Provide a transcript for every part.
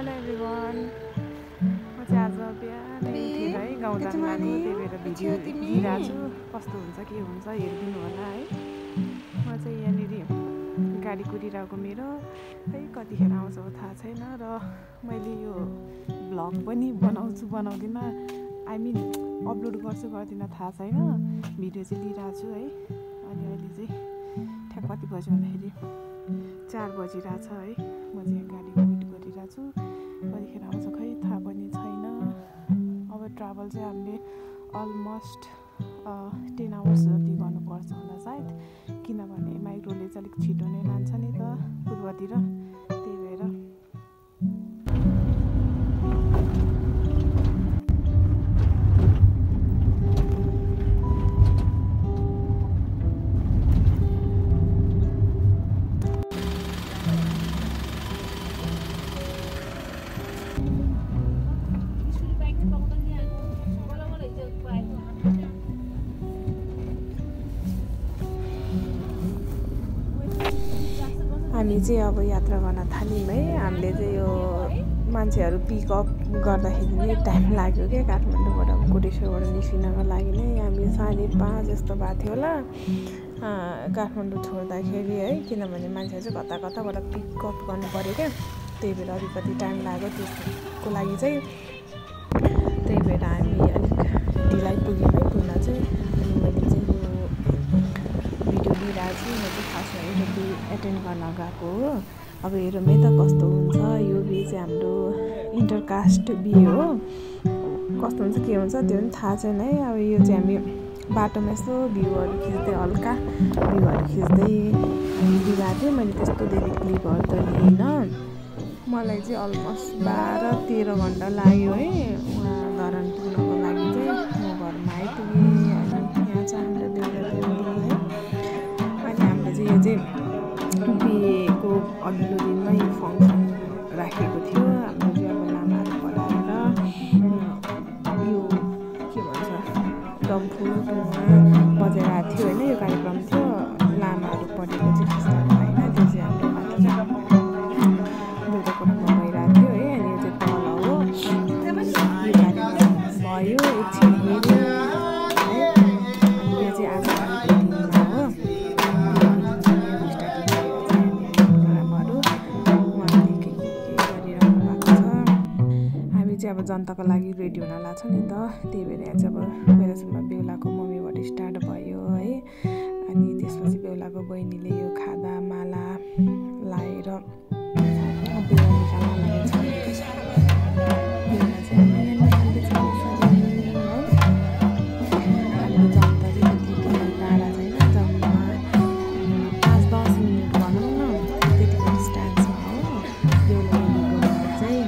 Hello everyone म चाहिँ आज बिहानै उठेर है गाउँ जानु लाग्यो त्यही भएर भिडियो दिइरहेको छु कस्तो हुन्छ के हुन्छ हेरिदिनु होला है म चाहिँ यहाँनिर गाडी कुदिरहेको मेरो है कतिखेर आउँछ थाहा छैन र मैले यो भ्लग पनि बनाउँदिनँ आई मिन अपलोड गर्छु गर्दिनँ थाहा छैन भिडियो चाहिँ लिइरहेको छु है अनि अहिले चाहिँ ठ्याक्क कति बज्यो भन्दाखेरि 4 बजिरहेछ है म चाहिँ गाडी वेट गरिरहेको छु कतिखेर आउँछ खै थाहा पनि छैन अब ट्राभल चाहिँ हामीले अलमोस्ट 10 आवर्स जति गर्नुपर्छ होला सायद किनभने माइक्रोले चाहिँ अलिक छिटो नै लान्छ नि त पूर्वतिर त्यही भएर हामी चाहिँ अब यात्रा गर्न थाल्यौँ है हामीले चाहिँ यो मान्छेहरू पिकअप गर्दाखेरि नै टाइम लाग्यो क्या काठमाडौँबाट कोटेश्वरबाट निस्किनको लागि नै हामी 5:30 जस्तो भएको थियो होला काठमाडौँ छोड्दाखेरि है किनभने मान्छेहरू चाहिँ कता कताबाट पिकअप गर्नु पऱ्यो क्या त्यही भएर अलिकति टाइम लाग्यो त्यसको लागि चाहिँ त्यही भएर हामी अलिक ढिलाइ पुग्यौँ है पुग्न चाहिँ अनि मैले चाहिँ यो भिडियो लिइरहेको छु म चाहिँ खासमा इन्टरभ्यू एटेन्ड गर्न गएको हो अब हेरौँ है त कस्तो हुन्छ यो बिहे चाहिँ हाम्रो इन्टरकास्ट बिहे हो कस्तो हुन्छ के हुन्छ त्यो पनि थाहा छैन है अब यो चाहिँ हामी बाटोमा यस्तो भ्यूहरू खिच्दै हल्का भ्यूहरू खिच्दै दिइरहेको थिएँ मैले त्यस्तो धेरै क्लिपहरू त लिइनँ मलाई चाहिँ अलमोस्ट 12-13 घन्टा लाग्यो है उहाँ धरान पुग्नको लागि चाहिँ म घरमा आइपुगेँ अनि यहाँ चाहिँ हाम्रो देउरा देउरी है अनि हामीले चाहिँ यो चाहिँ बिहेको अघिल्लो दिनमै फङ्सन राखेको थियो हाम्रो चाहिँ अब लामाहरू पढाएर यो के भन्छ डम्फु बजाइरहेको थियो होइन यो कार्यक्रम थियो लामाहरू पढेको चाहिँ खिच्नु होइन त्यो चाहिँ हाम्रो माथि दुर्गाकोटमा भइरहेको थियो है अनि यो चाहिँ तल हो यो कार्यक्रम भयो एकछिन हेऱ्यो है अनि यो चाहिँ आज अब जनताको लागि रेडी हुन लाग्छ नि त त्यही भएर यहाँ चाहिँ अब पहिलासम्म बेहुलाको मम्मीबाट स्टार्ट भयो है अनि त्यसपछि बेहुलाको बहिनीले यो खादा माला लाएर बेहुला निकाल्न लागेको छ बेहुला चाहिँ हाम्रो जनता चाहिँ त्यति टाढा छैन जम्मा 5-10 मिनट भनौँ न त्यतिको डिस्टेन्समा हो बेहुला चाहिँ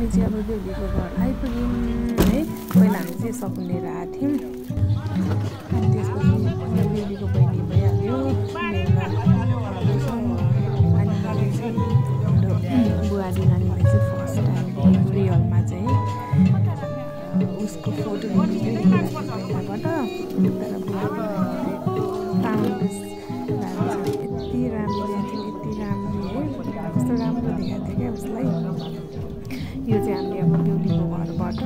हामी चाहिँ अब बेहुलीको घर आइपुग्यौँ है। पहिला हामी चाहिँ सकुन लिएर आएको थियौँ अनि त्यसपछि बेहुलीको बहिनी भइहाल्यो अनि मैले चाहिँ हाम्रो बुहारी नानीलाई चाहिँ फर्स्ट टाइम रियलमा चाहिँ उसको फोटो पहिलाबाट तर बुहारी यति राम्रो थियो यति राम्रो है कस्तो राम्रो देखाएको थियो क्या उसलाई। यो चाहिँ हामीले अब बेहुलीको घरबाट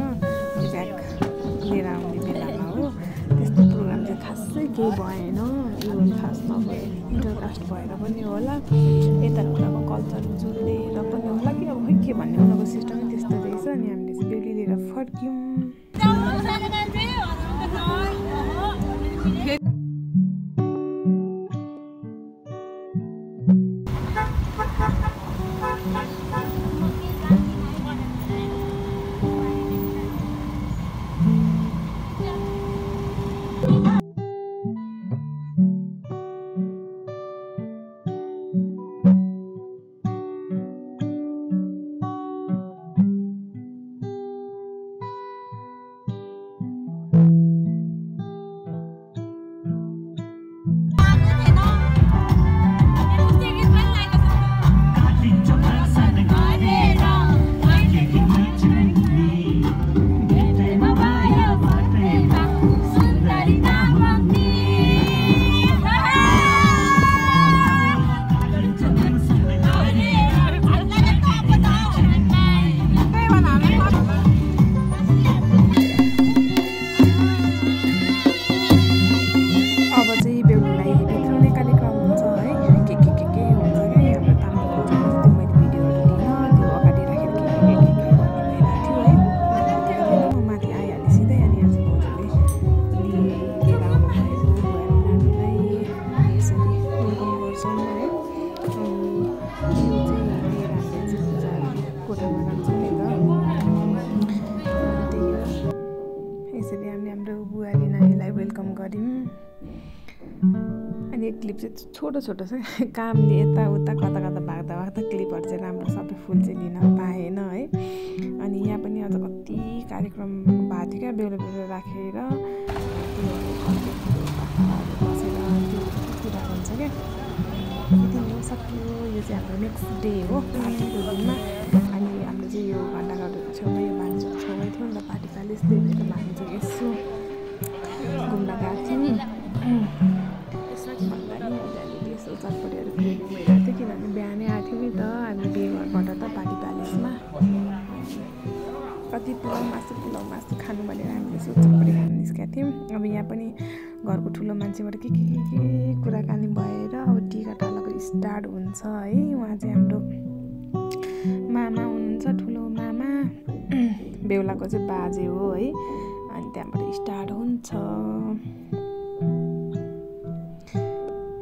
ज्याक लिएर आउने बेलामा हो। त्यस्तो प्रोग्राम चाहिँ खासै केही भएन, यो खास नभए इन्टरकास्ट भएर पनि होला, यता उताको कल्चर जुलेर पनि होला कि अब खै के भन्ने उनीहरूको सिस्टमै त्यस्तो रहेछ। अनि हामीले चाहिँ बेहुली लिएर फर्क्यौँ। क्लिप चाहिँ छोटो छोटो छ कामले यताउता कता कता भाग्दा क्लिपहरू चाहिँ राम्रो सबै फुल चाहिँ लिन पाएन है। अनि यहाँ पनि अझ कति कार्यक्रम भएको थियो क्या बेहुला बेहुला राखेर बसेर त्यो कुरा हुन्छ क्या। यति नै सक्यो। यो चाहिँ हाम्रो नेक्स्ट डे हो पार्टीको दिनमा। अनि हाम्रो चाहिँ यो घन्टाघर छेउमै यो भान्जो छेउमै थियो नि त पार्टी प्यालेस, त्यही भएर भान्जो यसो घुम्न गएको थियौँ। यसो चटपटीहरू खुवाउनु भइरहेको थियो किनभने बिहानै आएको थियौँ नि त हामी बिहे घरबाट त पार्टी प्यालेसमा। कति पुलाउ मासु खानु भनेर हामीले यसो चटपटी खानु निस्केका थियौँ। अब यहाँ पनि घरको ठुलो मान्छेबाट के कुराकानी भएर अब टिका टालाको स्टार्ट हुन्छ है। उहाँ चाहिँ हाम्रो मामा हुनुहुन्छ, ठुलो मामा, बेहुलाको चाहिँ बाजे हो है। अनि त्यहाँबाट स्टार्ट हुन्छ।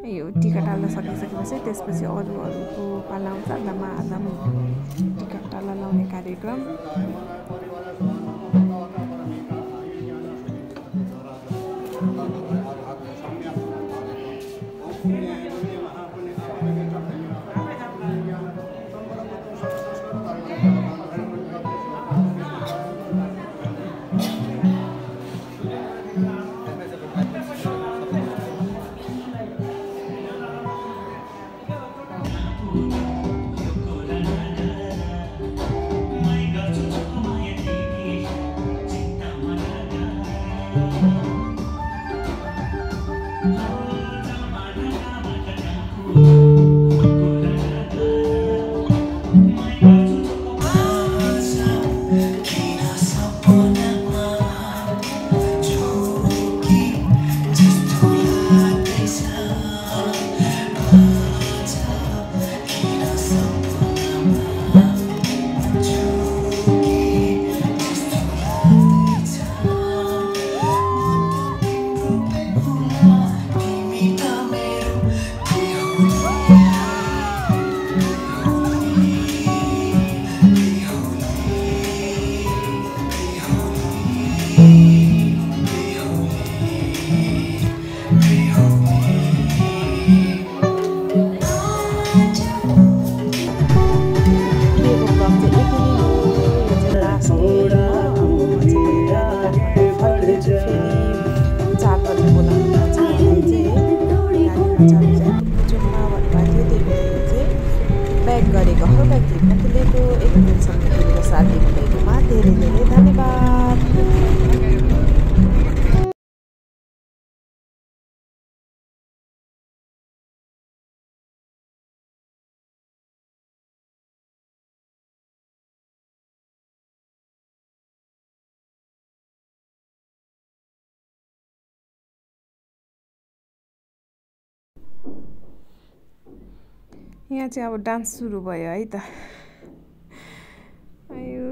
यो टिका टाला सकिसकेपछि त्यसपछि अरूहरूको पाला आउँछ आदाम टिका टाला लाउने कार्यक्रम। सहयोगमा झिक्न खेलेको एक दिनसम्म खेलेर साथ दिनुभएकोमा धेरै धेरै धन्यवाद। यहाँ चाहिँ अब डान्स सुरु भयो है त। आयो